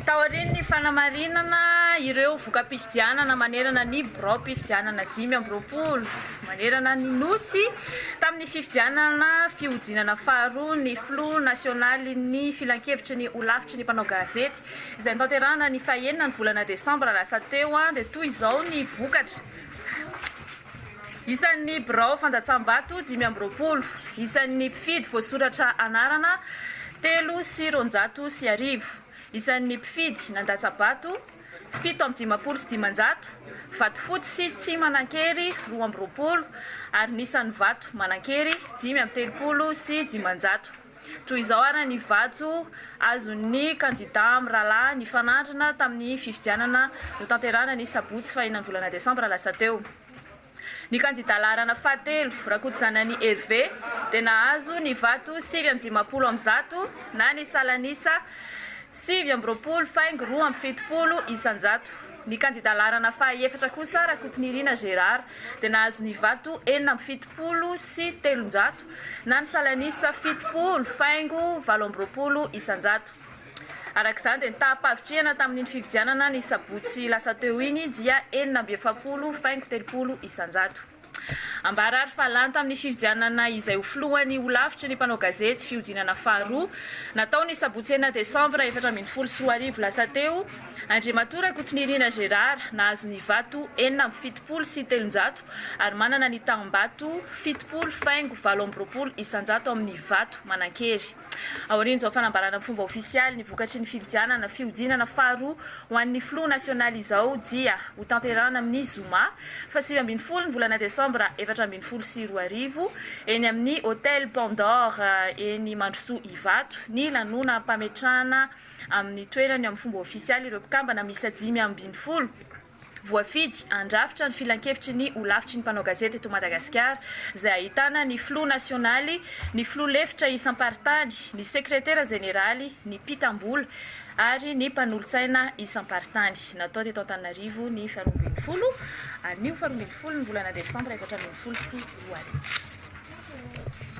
taorian'ny fanamarinana ireo voka-pifidianana manerana ny birao mpifidianana 5 manerana ny nosy tamin'ny fifidianana fihodinana faharoa ny flou nasionaly ny filan-kevitry ny olavitry ny mpanao gazety izay tanterahana ny fahaenina ny volana desambra lasa teo dia toy izao ny vokatra. Isan'ny birao fandatsam-bato 5 isan'ny mpifidy voasoratra anarana 300 sy arivo. Isan'ny mpifidy nandasa-bato 7 sy 500, vato fotsy tsy manan-kery 2 ary nisan'ny vato manan-kery 5 sy 500. Toy izao ara ny vato azon'ny kandida amin'ny rahalahy ny fanandrana tamin'ny fifidianana no tanterahana ny sabotsy fahaenina ny volana desambra lasa teo. Ny kandida laharana fahatelo rakoton'an'i Hervé dia nahazo ny vato 750 na ny salanisa 7 faingo 270 isanjato. Ny kandida laharana fahaefatra kosa rakoton'Irina Gérard dia nahazo ny vato 770 sy 300 na ny salanisa 70 faingo 80 isanjato. Arak'izany dia nitaha-pavitriana tamin'ny fifidianana ny sabotsy lasa teo iny dia 770 faingo 30 isanjato. Ambarary falany tamin'ny fifidianana izay hoflohany olavitry ny mpanao gazety fihodinana faharoa natao ny sabotsy 9 desambra 2010 lasa teo. Andriamatoa rakoton'Irina Gérard nahazo ny vato 770 sy 300 ary manana ny tam-bato 70 faingo 80 isanjato amin'ny vato manan-kery. Aorian'izao fanambarana amin'ny fomba ofisialy ny vokatry ny fifidianana fihodinana faharoa ho an'ny flou nasionaly izao dia ho tanterahana amin'ny zoma fa 20 ny volana desambra 2010 eny amin'ny hôtel Pandore eny Mandrosoa Ivato ny lanona mpametrahana amin'ny toerany amin'ny fomba ofisialy ireo mpikambana misy 5 voafidy andrafitra ny filan-kevitry ny olavitry ny mpanao gazety eto Madagasikara izay ahitana ny flou nasionaly, ny flou lefitra isam-paritany, ny sekretera jeneraly, ny mpitambola ary ny mpanolontsaina isam-paritany. Natao teto Antananarivo ny faharoa ambin'ny folo ary ny faharoa ambin'ny folo ny volana desambra 2010.